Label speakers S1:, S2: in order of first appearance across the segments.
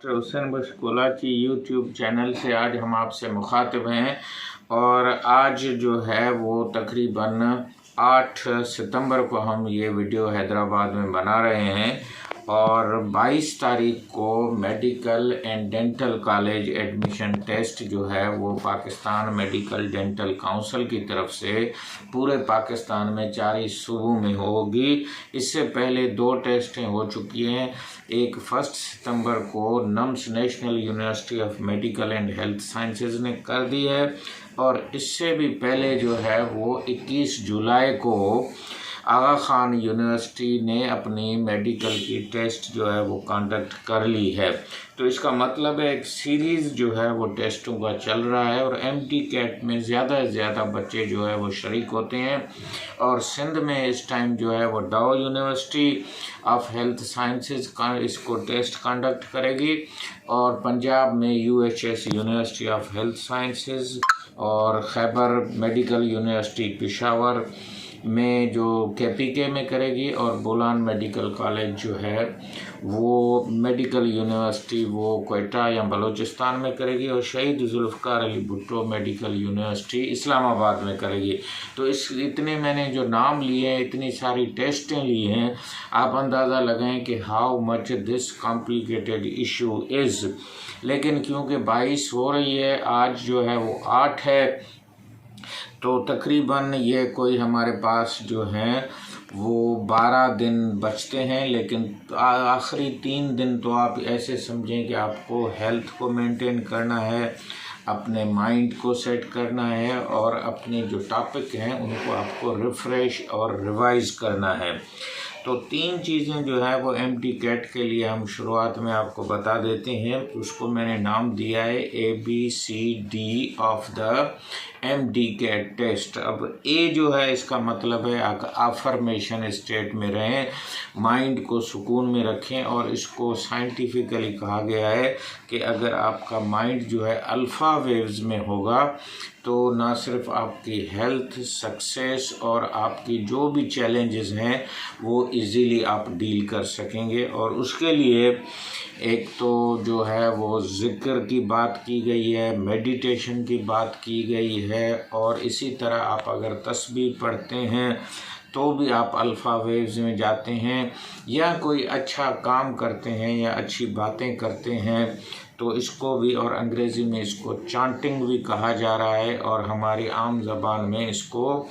S1: Doctor Hussain बख्श कोलाची YouTube channel से आज हम आपसे मुखातिब हैं और आज जो है वो तकरीबन 8 सितंबर को हम ये वीडियो हैदराबाद में बना रहे हैं और 22 तारीख को medical and dental college admission test जो है वो पाकिस्तान मेडिकल डेंटल काउंसिल की तरफ से पूरे पाकिस्तान में 4 सूबों में होगी। इससे पहले 2 टेस्टें हो चुकी हैं। एक 1 सितंबर को nums national university of medical and health sciences ने कर दी है और इससे भी पहले जो है वो 21 जुलाई को आगा खान यूनिवर्सिटी ने अपनी मेडिकल की टेस्ट जो है वो कंडक्ट कर ली है। तो इसका मतलब है एक सीरीज़ जो है वो टेस्टों का चल रहा है और MT-CAT में ज़्यादा से ज़्यादा बच्चे जो है वो शरीक होते हैं और सिंध में इस टाइम जो है वो डाउ यूनिवर्सिटी ऑफ हेल्थ साइंसेज का इसको टेस्ट कंडक्ट करेगी और पंजाब में UHS university of health sciences और खैबर मेडिकल यूनिवर्सिटी पेशावर में जो KPK में करेगी और बोलान मेडिकल कॉलेज जो है वो मेडिकल यूनिवर्सिटी वो क्वेटा या बलूचिस्तान में करेगी और शहीद जुल्फ़िकार अली भुट्टो मेडिकल यूनिवर्सिटी इस्लामाबाद में करेगी। तो इतने मैंने जो नाम लिए हैं, इतनी सारी टेस्टें ली हैं, आप अंदाज़ा लगाएं कि how much this complicated issue is. लेकिन क्योंकि 22 हो रही है, आज जो है वो 8 है, तो तकरीबन ये कोई हमारे पास जो हैं वो 12 दिन बचते हैं। लेकिन आखिरी 3 दिन तो आप ऐसे समझें कि आपको हेल्थ को मेंटेन करना है, अपने माइंड को सेट करना है और अपने जो टॉपिक हैं उनको आपको रिफ़्रेश और रिवाइज करना है। तो 3 चीज़ें जो है वो MT-CAT के लिए हम शुरुआत में आपको बता देते हैं। उसको मैंने नाम दिया है ABCD of the MT-CAT test. अब A जो है इसका मतलब है अफर्मेशन स्टेट में रहें, माइंड को सुकून में रखें और इसको साइंटिफिकली कहा गया है कि अगर आपका माइंड जो है अल्फ़ा वेव्स में होगा तो ना सिर्फ आपकी हेल्थ, सक्सेस और आपकी जो भी चैलेंजेस हैं वो इजीली आप डील कर सकेंगे। और उसके लिए एक तो जो है वो ज़िक्र की बात की गई है, मेडिटेशन की बात की गई है और इसी तरह आप अगर तस्बीह पढ़ते हैं तो भी आप अल्फ़ा वेव्स में जाते हैं, या कोई अच्छा काम करते हैं या अच्छी बातें करते हैं तो इसको भी, और अंग्रेज़ी में इसको चांटिंग भी कहा जा रहा है और हमारी आम ज़बान में इसको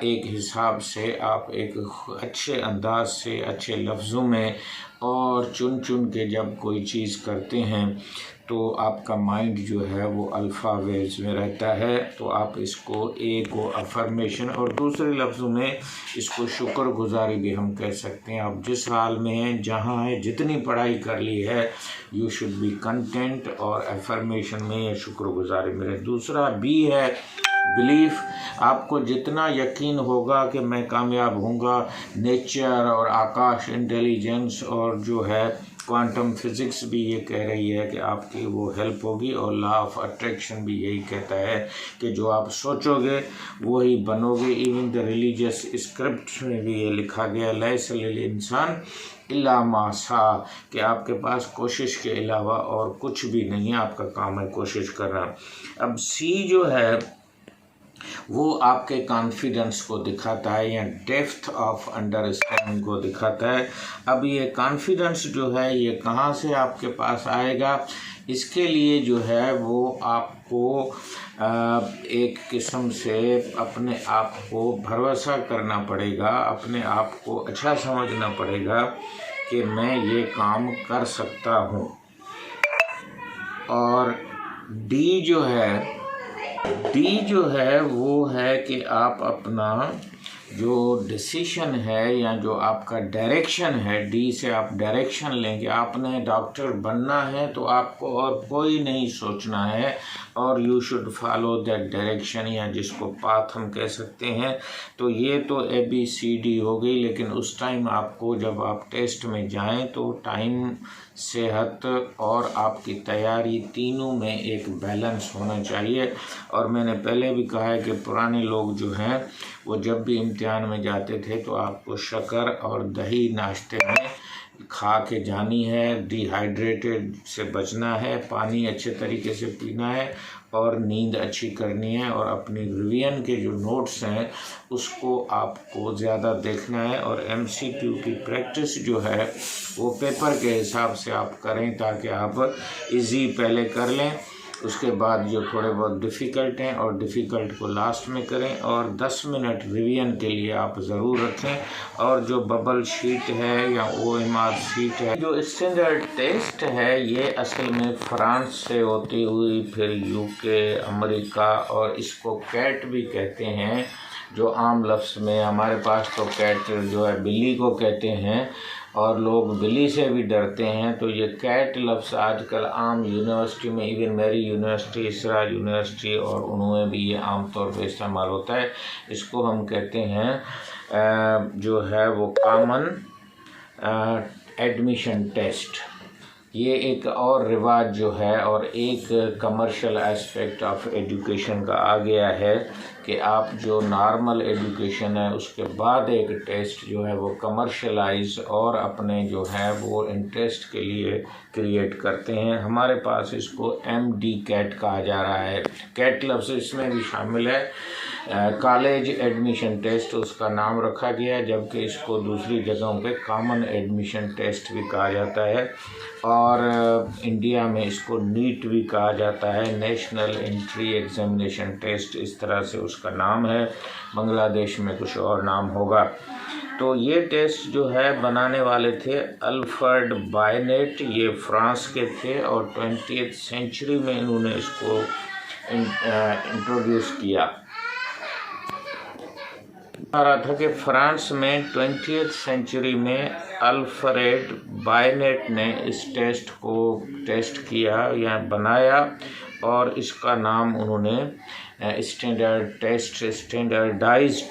S1: एक हिसाब से आप एक अच्छे अंदाज से अच्छे लफ्ज़ों में और चुन चुन के जब कोई चीज़ करते हैं तो आपका माइंड जो है वो अल्फ़ा वेव्स में रहता है। तो आप इसको A को अफर्मेशन और दूसरे लफ्ज़ों में इसको शुक्रगुजारी भी हम कह सकते हैं। आप जिस हाल में हैं, जहाँ हैं, जितनी पढ़ाई कर ली है, यू शुड बी कंटेंट और अफर्मेशन में या शुक्रगुजारी में रहे। दूसरा B है बिलीफ। आपको जितना यकीन होगा कि मैं कामयाब होऊंगा, नेचर और आकाश, इंटेलिजेंस और जो है क्वांटम फिज़िक्स भी ये कह रही है कि आपकी वो हेल्प होगी और लॉ ऑफ अट्रैक्शन भी यही कहता है कि जो आप सोचोगे वही बनोगे। इवन द रिलीजियस स्क्रिप्ट में भी ये लिखा गया, लैसा लिल इंसान इल्ला मा सा, कि आपके पास कोशिश के अलावा और कुछ भी नहीं है, आपका काम है कोशिश करना। अब C जो है वो आपके कॉन्फिडेंस को दिखाता है या डेप्थ ऑफ अंडरस्टैंडिंग को दिखाता है। अब ये कॉन्फिडेंस जो है ये कहाँ से आपके पास आएगा, इसके लिए जो है वो आपको एक किस्म से अपने आप को भरोसा करना पड़ेगा, अपने आप को अच्छा समझना पड़ेगा कि मैं ये काम कर सकता हूँ। और D जो है वो है कि आप अपना जो डिसीशन है या जो आपका डायरेक्शन है, D से आप डायरेक्शन लेंगे। आपने डॉक्टर बनना है तो आपको और कोई नहीं सोचना है और you should follow that direction, या जिसको पाथ हम कह सकते हैं। तो ये तो ABCD हो गई। लेकिन उस टाइम आपको जब आप टेस्ट में जाएं तो टाइम, सेहत और आपकी तैयारी तीनों में एक बैलेंस होना चाहिए। और मैंने पहले भी कहा है कि पुराने लोग जो हैं वो जब भी इम्तिहान में जाते थे तो आपको शक्कर और दही नाश्ते में खा के जानी है, डिहाइड्रेटेड से बचना है, पानी अच्छे तरीके से पीना है और नींद अच्छी करनी है, और अपनी रिवीजन के जो नोट्स हैं उसको आपको ज़्यादा देखना है, और MCQ की प्रैक्टिस जो है वो पेपर के हिसाब से आप करें ताकि आप इजी पहले कर लें, उसके बाद जो थोड़े बहुत डिफ़िकल्ट हैं और डिफ़िकल्ट को लास्ट में करें, और 10 मिनट रिवीजन के लिए आप ज़रूर रखें। और जो बबल शीट है या OMR शीट है, जो स्टैंडर्ड टेस्ट है, ये असल में फ्रांस से होती हुई फिर UK, अमेरिका, और इसको कैट भी कहते हैं जो आम लफ्ज़ में, हमारे पास तो कैट जो है बिल्ली को कहते हैं और लोग बिल्ली से भी डरते हैं। तो ये कैट लफ्ज़ आजकल आम यूनिवर्सिटी में, इवन मेरी यूनिवर्सिटी, इसरार यूनिवर्सिटी और उनमें भी ये आम तौर पे इस्तेमाल होता है। इसको हम कहते हैं जो है वो कॉमन एडमिशन टेस्ट। ये एक और रिवाज जो है और एक कमर्शियल एस्पेक्ट ऑफ एजुकेशन का आ गया है कि आप जो नॉर्मल एजुकेशन है उसके बाद एक टेस्ट जो है वो कमर्शलाइज और अपने जो है वो इंटरेस्ट के लिए क्रिएट करते हैं। हमारे पास इसको MD कैट कहा जा रहा है। कैट लफ्ज़ इसमें भी शामिल है, कॉलेज एडमिशन टेस्ट उसका नाम रखा गया है, जबकि इसको दूसरी जगहों पे कॉमन एडमिशन टेस्ट भी कहा जाता है, और इंडिया में इसको नीट भी कहा जाता है, नेशनल एंट्री एग्जामिनेशन टेस्ट, इस तरह से उसका नाम है। बांग्लादेश में कुछ और नाम होगा। तो ये टेस्ट जो है बनाने वाले थे अल्फ्रेड बायनेट, ये फ्रांस के थे, और 20th सेंचुरी में इन्होंने इसको इंट्रोड्यूस किया। आ रहा था कि फ्रांस में 20th सेंचुरी में अल्फ्रेड बायनेट ने इस टेस्ट को टेस्ट किया या बनाया, और इसका नाम उन्होंने स्टैंडर्डाइज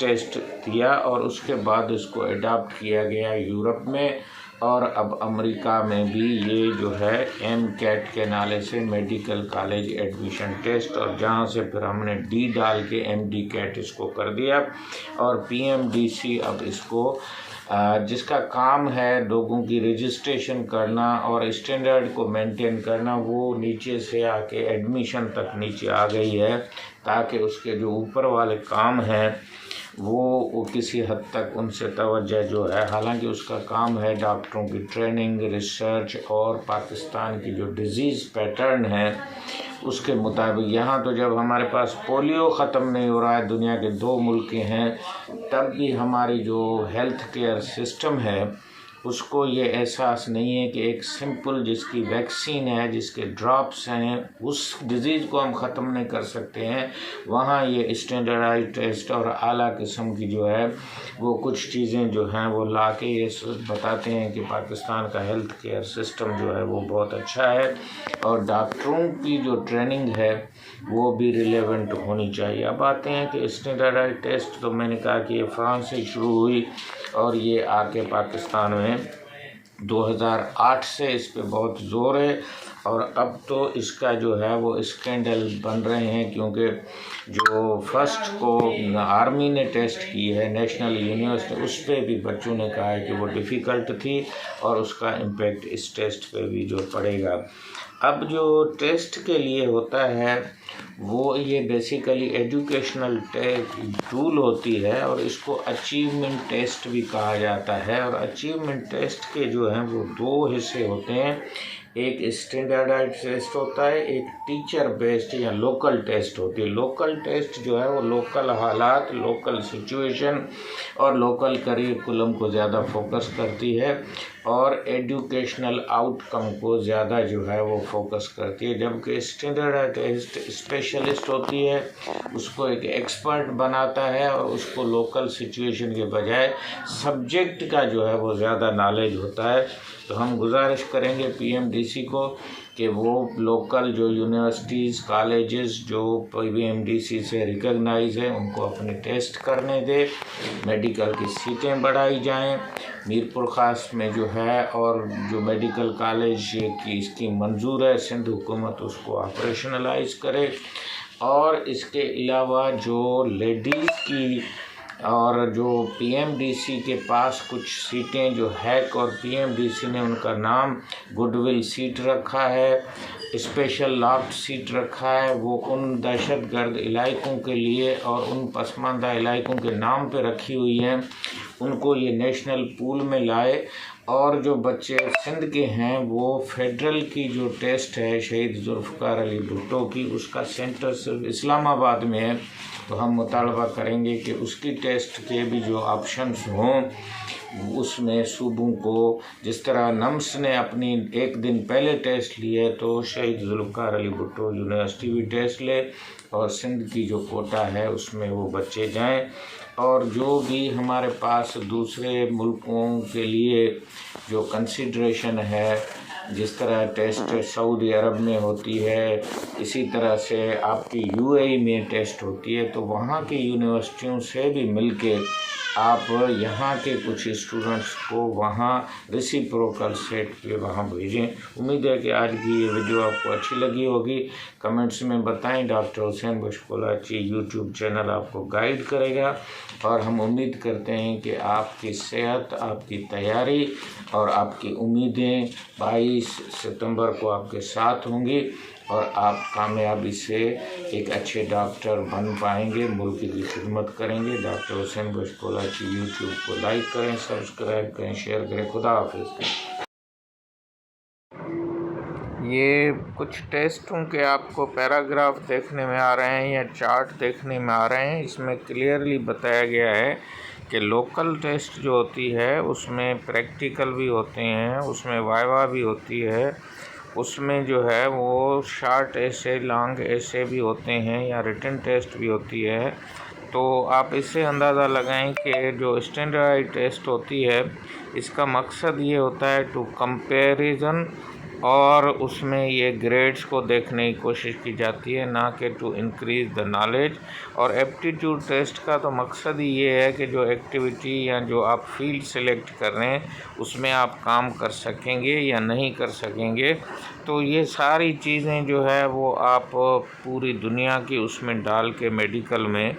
S1: टेस्ट दिया, और उसके बाद इसको अडॉप्ट किया गया यूरोप में, और अब अमेरिका में भी ये जो है MCAT के नाले से मेडिकल कॉलेज एडमिशन टेस्ट, और जहाँ से फिर हमने D डाल के MD कैट इसको कर दिया, और PMDC अब इसको जिसका काम है लोगों की रजिस्ट्रेशन करना और स्टैंडर्ड को मेंटेन करना, वो नीचे से आके एडमिशन तक नीचे आ गई है, ताकि उसके जो ऊपर वाले काम हैं वो किसी हद तक उनसे तवज्जो जो है, हालांकि उसका काम है डॉक्टरों की ट्रेनिंग, रिसर्च, और पाकिस्तान की जो डिज़ीज़ पैटर्न है उसके मुताबिक। यहाँ तो जब हमारे पास पोलियो ख़त्म नहीं हो रहा है, दुनिया के 2 मुल्क हैं, तब भी हमारी जो हेल्थ केयर सिस्टम है उसको ये एहसास नहीं है कि एक सिंपल जिसकी वैक्सीन है, जिसके ड्रॉप्स हैं, उस डिज़ीज़ को हम ख़त्म नहीं कर सकते हैं। वहाँ ये स्टैंडर्डाइज टेस्ट और आला किस्म की जो है वो कुछ चीज़ें जो हैं वो ला के ये बताते हैं कि पाकिस्तान का हेल्थ केयर सिस्टम जो है वो बहुत अच्छा है, और डॉक्टरों की जो ट्रेनिंग है वो भी रिलेवेंट होनी चाहिए। अब आते हैं कि स्टैंडर्डाइज टेस्ट, तो मैंने कहा कि ये फ्रांस से शुरू हुई और ये आके पाकिस्तान में 2008 से इस पे बहुत ज़ोर है, और अब तो इसका जो है वो स्कैंडल बन रहे हैं, क्योंकि जो फर्स्ट को आर्मी ने टेस्ट की है नेशनल यूनिवर्सिटी, उस पर भी बच्चों ने कहा है कि वो डिफ़िकल्ट थी, और उसका इम्पेक्ट इस टेस्ट पे भी जो पड़ेगा। अब जो टेस्ट के लिए होता है वो ये बेसिकली एजुकेशनल टूल होती है, और इसको अचीवमेंट टेस्ट भी कहा जाता है। और अचीवमेंट टेस्ट के जो हैं वो 2 हिस्से होते हैं, एक स्टैंडर्डाइज टेस्ट होता है, एक टीचर बेस्ड या लोकल टेस्ट होती है। लोकल टेस्ट जो है वो लोकल हालात, लोकल सिचुएशन और लोकल करिकुलम को ज़्यादा फोकस करती है, और एजुकेशनल आउटकम को ज़्यादा जो है वो फोकस करती है। जबकि स्टैंडर्डाइज टेस्ट स्पेशलिस्ट होती है, उसको एक एक्सपर्ट बनाता है, और उसको लोकल सिचुएशन के बजाय सब्जेक्ट का जो है वो ज़्यादा नॉलेज होता है। तो हम गुजारिश करेंगे PMDC को कि वो लोकल जो यूनिवर्सिटीज़, कॉलेजेस जो PMDC से रिकॉग्नाइज है उनको अपने टेस्ट करने दे, मेडिकल की सीटें बढ़ाई जाएं, मीरपुर ख़ास में जो है, और जो मेडिकल कॉलेज की इसकी मंजूर है सिंध हुकूमत उसको ऑपरेशनलाइज करे, और इसके अलावा जो लेडीज़ की और जो पीएमडीसी के पास कुछ सीटें जो हैक और पीएमडीसी ने उनका नाम गुडविल सीट रखा है, स्पेशल लॉक्ड सीट रखा है, वो उन दहशतगर्द इलाकों के लिए और उन पसमानदा इलाकों के नाम पे रखी हुई हैं, उनको ये नेशनल पूल में लाए। और जो बच्चे सिंध के हैं वो फेडरल की जो टेस्ट है शहीद जुल्फ़िकार अली भुट्टो की, उसका सेंटर सिर्फ इस्लामाबाद में है, तो हम मुतालबा करेंगे कि उसकी टेस्ट के भी जो ऑप्शंस हों उसमें सूबों को, जिस तरह नम्स ने अपनी एक दिन पहले टेस्ट लिए तो शहीद जुल्फ़िकार अली भुट्टो यूनिवर्सिटी भी टेस्ट ले और सिंध की जो कोटा है उसमें वो बच्चे जाएं। और जो भी हमारे पास दूसरे मुल्कों के लिए जो कंसिड्रेशन है, जिस तरह टेस्ट सऊदी अरब में होती है, इसी तरह से आपकी यूएई में टेस्ट होती है, तो वहाँ की यूनिवर्सिटियों से भी मिलके आप यहाँ के कुछ स्टूडेंट्स को वहाँ रेसिप्रोकल सेट पे वहाँ भेजें। उम्मीद है कि आज की ये वीडियो आपको अच्छी लगी होगी। कमेंट्स में बताएं। डॉक्टर हुसैन बशकोलाची यूट्यूब चैनल आपको गाइड करेगा और हम उम्मीद करते हैं कि आपकी सेहत, आपकी तैयारी और आपकी उम्मीदें 22 सितंबर को आपके साथ होंगी और आप कामयाबी से एक अच्छे डॉक्टर बन पाएंगे, मुल्क की खिदमत करेंगे। डॉक्टर हुसैन बशकोलाची यूट्यूब को लाइक करें, सब्सक्राइब करें, शेयर करें। खुदा हाफिज़। ये कुछ टेस्टों के आपको पैराग्राफ देखने में आ रहे हैं या चार्ट देखने में आ रहे हैं। इसमें क्लियरली बताया गया है कि लोकल टेस्ट जो होती है उसमें प्रैक्टिकल भी होते हैं, उसमें वाइवा भी होती है, उसमें जो है वो शॉर्ट ऐसे, लॉन्ग ऐसे भी होते हैं या रिटन टेस्ट भी होती है। तो आप इससे अंदाज़ा लगाएं कि जो स्टैंडर्डाइज्ड टेस्ट होती है इसका मकसद ये होता है टू कंपैरिजन, और उसमें ये ग्रेड्स को देखने की कोशिश की जाती है, ना कि टू इंक्रीज़ द नॉलेज। और एप्टीट्यूड टेस्ट का तो मकसद ही ये है कि जो एक्टिविटी या जो आप फील्ड सेलेक्ट कर रहे हैं उसमें आप काम कर सकेंगे या नहीं कर सकेंगे। तो ये सारी चीज़ें जो है वो आप पूरी दुनिया की उसमें डाल के मेडिकल में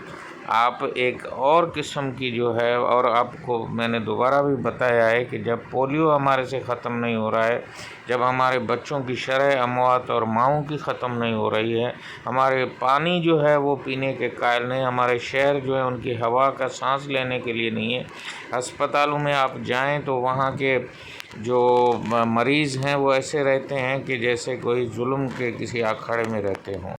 S1: आप एक और किस्म की जो है, और आपको मैंने दोबारा भी बताया है कि जब पोलियो हमारे से ख़त्म नहीं हो रहा है, जब हमारे बच्चों की शरह अमवात और माओं की ख़त्म नहीं हो रही है, हमारे पानी जो है वो पीने के कायल नहीं, हमारे शहर जो है उनकी हवा का सांस लेने के लिए नहीं है। अस्पतालों में आप जाएं तो वहाँ के जो मरीज़ हैं वो ऐसे रहते हैं कि जैसे कोई जुल्म के किसी अखाड़े में रहते हों।